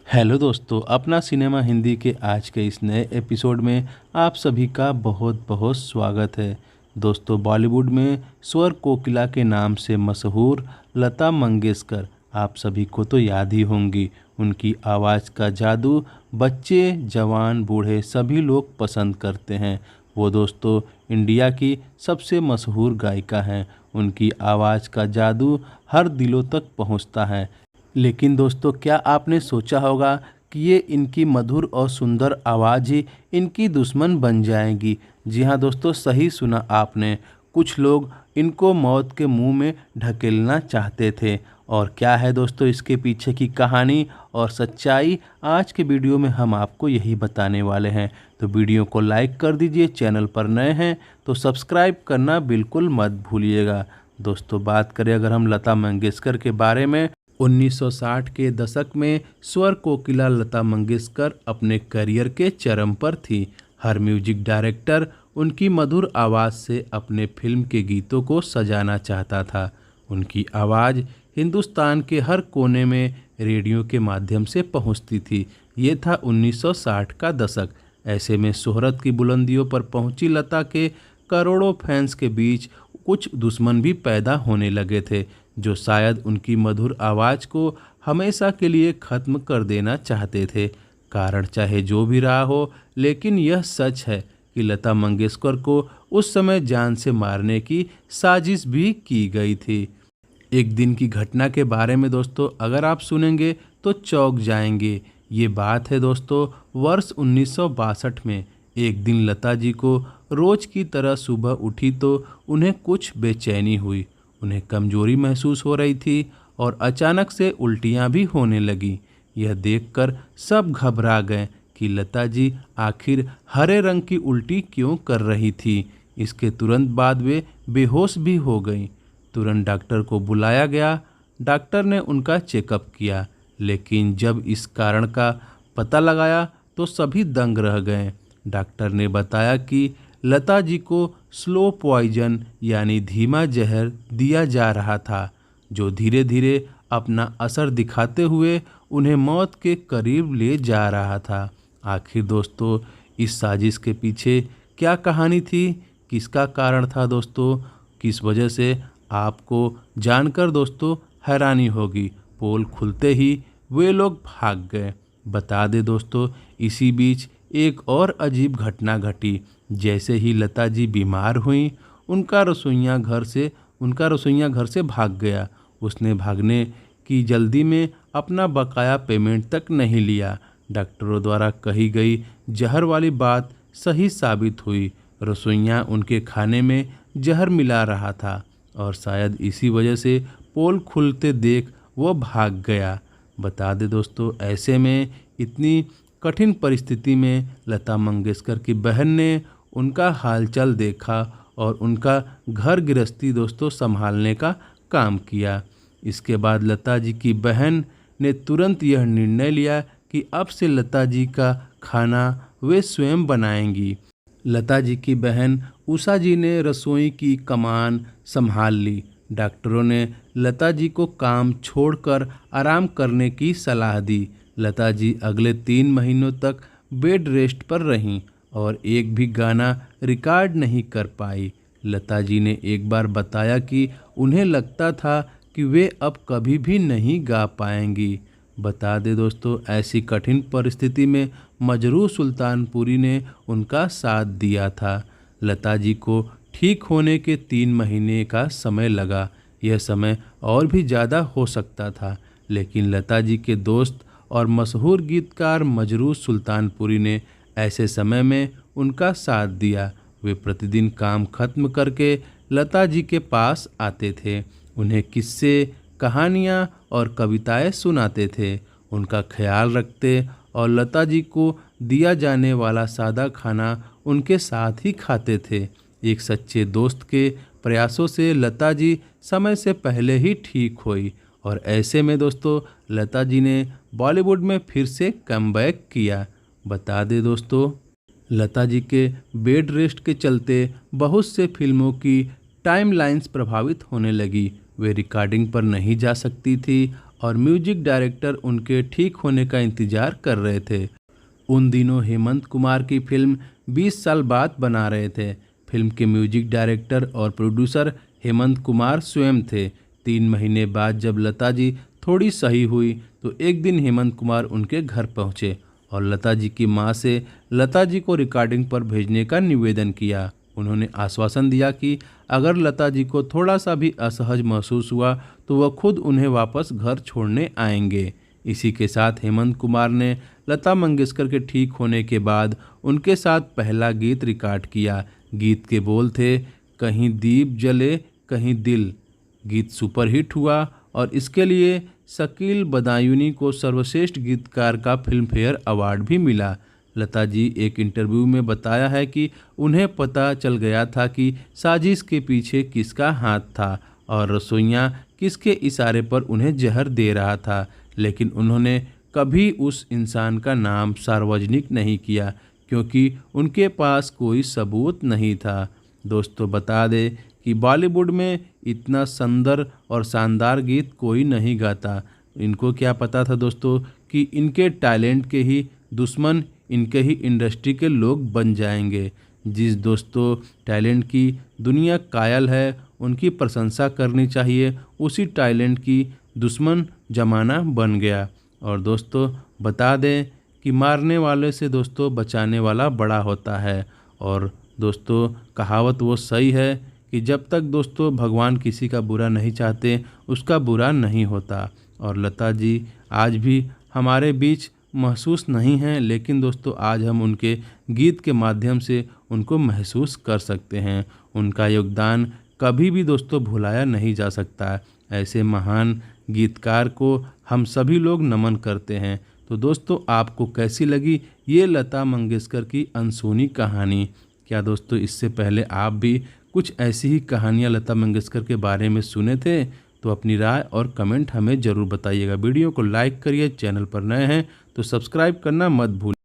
Hello दोस्तों, अपना cinema Hindi के आज के इस नए एपिसोड में आप सभी का बहुत बहुत स्वागत है। दोस्तों, बॉलीवुड में स्वर कोकिला के नाम से मशहूर लता मंगेशकर आप सभी को तो याद ही होंगी। उनकी आवाज़ का जादू बच्चे, जवान, बूढ़े सभी लोग पसंद करते हैं। वो दोस्तों इंडिया की सबसे मशहूर गायिका हैं। उनकी आवाज़ का जादू हर दिलों तक पहुंचता है। लेकिन दोस्तों, क्या आपने सोचा होगा कि ये इनकी मधुर और सुंदर आवाज़ ही इनकी दुश्मन बन जाएगी? जी हाँ दोस्तों, सही सुना आपने। कुछ लोग इनको मौत के मुंह में ढकेलना चाहते थे। और क्या है दोस्तों इसके पीछे की कहानी और सच्चाई, आज के वीडियो में हम आपको यही बताने वाले हैं। तो वीडियो को लाइक कर दीजिए, चैनल पर नए हैं तो सब्सक्राइब करना बिल्कुल मत भूलिएगा। दोस्तों, बात करें अगर हम लता मंगेशकर के बारे में, 1960 के दशक में स्वर कोकिला लता मंगेशकर अपने करियर के चरम पर थी। हर म्यूजिक डायरेक्टर उनकी मधुर आवाज़ से अपने फिल्म के गीतों को सजाना चाहता था। उनकी आवाज़ हिंदुस्तान के हर कोने में रेडियो के माध्यम से पहुंचती थी। ये था 1960 का दशक। ऐसे में शोहरत की बुलंदियों पर पहुंची लता के करोड़ों फैंस के बीच कुछ दुश्मन भी पैदा होने लगे थे, जो शायद उनकी मधुर आवाज़ को हमेशा के लिए ख़त्म कर देना चाहते थे। कारण चाहे जो भी रहा हो, लेकिन यह सच है कि लता मंगेशकर को उस समय जान से मारने की साजिश भी की गई थी। एक दिन की घटना के बारे में दोस्तों अगर आप सुनेंगे तो चौंक जाएंगे। ये बात है दोस्तों वर्ष 1962 में। एक दिन लता जी को रोज की तरह सुबह उठी तो उन्हें कुछ बेचैनी हुई। उन्हें कमजोरी महसूस हो रही थी और अचानक से उल्टियाँ भी होने लगी। यह देखकर सब घबरा गए कि लता जी आखिर हरे रंग की उल्टी क्यों कर रही थी। इसके तुरंत बाद वे बेहोश भी हो गईं। तुरंत डॉक्टर को बुलाया गया। डॉक्टर ने उनका चेकअप किया, लेकिन जब इस कारण का पता लगाया तो सभी दंग रह गए। डॉक्टर ने बताया कि लता जी को स्लो पॉइजन यानी धीमा जहर दिया जा रहा था, जो धीरे धीरे अपना असर दिखाते हुए उन्हें मौत के करीब ले जा रहा था। आखिर दोस्तों इस साजिश के पीछे क्या कहानी थी, किसका कारण था दोस्तों, किस वजह से, आपको जानकर दोस्तों हैरानी होगी। पोल खुलते ही वे लोग भाग गए। बता दे दोस्तों, इसी बीच एक और अजीब घटना घटी। जैसे ही लता जी बीमार हुई, उनका रसोइया घर से भाग गया। उसने भागने की जल्दी में अपना बकाया पेमेंट तक नहीं लिया। डॉक्टरों द्वारा कही गई जहर वाली बात सही साबित हुई। रसोइया उनके खाने में जहर मिला रहा था और शायद इसी वजह से पोल खुलते देख वो भाग गया। बता दे दोस्तों, ऐसे में इतनी कठिन परिस्थिति में लता मंगेशकर की बहन ने उनका हालचाल देखा और उनका घर गृहस्थी दोस्तों संभालने का काम किया। इसके बाद लता जी की बहन ने तुरंत यह निर्णय लिया कि अब से लता जी का खाना वे स्वयं बनाएंगी। लता जी की बहन उषा जी ने रसोई की कमान संभाल ली। डॉक्टरों ने लता जी को काम छोड़कर आराम करने की सलाह दी। लता जी अगले 3 महीनों तक बेड रेस्ट पर रहीं और एक भी गाना रिकॉर्ड नहीं कर पाई। लता जी ने एक बार बताया कि उन्हें लगता था कि वे अब कभी भी नहीं गा पाएंगी। बता दे दोस्तों, ऐसी कठिन परिस्थिति में मजरू सुल्तानपुरी ने उनका साथ दिया था। लता जी को ठीक होने के 3 महीने का समय लगा। यह समय और भी ज़्यादा हो सकता था, लेकिन लता जी के दोस्त और मशहूर गीतकार मजरू सुल्तानपुरी ने ऐसे समय में उनका साथ दिया। वे प्रतिदिन काम खत्म करके लता जी के पास आते थे, उन्हें किस्से, कहानियाँ और कविताएं सुनाते थे, उनका ख्याल रखते और लता जी को दिया जाने वाला सादा खाना उनके साथ ही खाते थे। एक सच्चे दोस्त के प्रयासों से लता जी समय से पहले ही ठीक हुई और ऐसे में दोस्तों लता जी ने बॉलीवुड में फिर से कमबैक किया। बता दे दोस्तों, लता जी के बेड रेस्ट के चलते बहुत से फिल्मों की टाइमलाइंस प्रभावित होने लगी। वे रिकॉर्डिंग पर नहीं जा सकती थी और म्यूजिक डायरेक्टर उनके ठीक होने का इंतजार कर रहे थे। उन दिनों हेमंत कुमार की फिल्म 20 साल बाद बना रहे थे। फिल्म के म्यूजिक डायरेक्टर और प्रोड्यूसर हेमंत कुमार स्वयं थे। 3 महीने बाद जब लता जी थोड़ी सही हुई तो एक दिन हेमंत कुमार उनके घर पहुंचे और लता जी की मां से लता जी को रिकॉर्डिंग पर भेजने का निवेदन किया। उन्होंने आश्वासन दिया कि अगर लता जी को थोड़ा सा भी असहज महसूस हुआ तो वह खुद उन्हें वापस घर छोड़ने आएंगे। इसी के साथ हेमंत कुमार ने लता मंगेशकर के ठीक होने के बाद उनके साथ पहला गीत रिकॉर्ड किया। गीत के बोल थे, कहीं दीप जले कहीं दिल। गीत सुपरहिट हुआ और इसके लिए शकील बदायूनी को सर्वश्रेष्ठ गीतकार का फिल्म फेयर अवार्ड भी मिला। लता जी एक इंटरव्यू में बताया है कि उन्हें पता चल गया था कि साजिश के पीछे किसका हाथ था और रसोइया किसके इशारे पर उन्हें जहर दे रहा था, लेकिन उन्होंने कभी उस इंसान का नाम सार्वजनिक नहीं किया क्योंकि उनके पास कोई सबूत नहीं था। दोस्तों बता दें कि बॉलीवुड में इतना सुंदर और शानदार गीत कोई नहीं गाता। इनको क्या पता था दोस्तों कि इनके टैलेंट के ही दुश्मन इनके ही इंडस्ट्री के लोग बन जाएंगे। जिस दोस्तों टैलेंट की दुनिया कायल है उनकी प्रशंसा करनी चाहिए, उसी टैलेंट की दुश्मन जमाना बन गया। और दोस्तों बता दें कि मारने वाले से दोस्तों बचाने वाला बड़ा होता है। और दोस्तों कहावत वो सही है कि जब तक दोस्तों भगवान किसी का बुरा नहीं चाहते उसका बुरा नहीं होता। और लता जी आज भी हमारे बीच महसूस नहीं हैं, लेकिन दोस्तों आज हम उनके गीत के माध्यम से उनको महसूस कर सकते हैं। उनका योगदान कभी भी दोस्तों भुलाया नहीं जा सकता। ऐसे महान गीतकार को हम सभी लोग नमन करते हैं। तो दोस्तों आपको कैसी लगी ये लता मंगेशकर की अनसुनी कहानी? क्या दोस्तों इससे पहले आप भी कुछ ऐसी ही कहानियाँ लता मंगेशकर के बारे में सुने थे? तो अपनी राय और कमेंट हमें ज़रूर बताइएगा। वीडियो को लाइक करिए, चैनल पर नए हैं तो सब्सक्राइब करना मत भूलिए।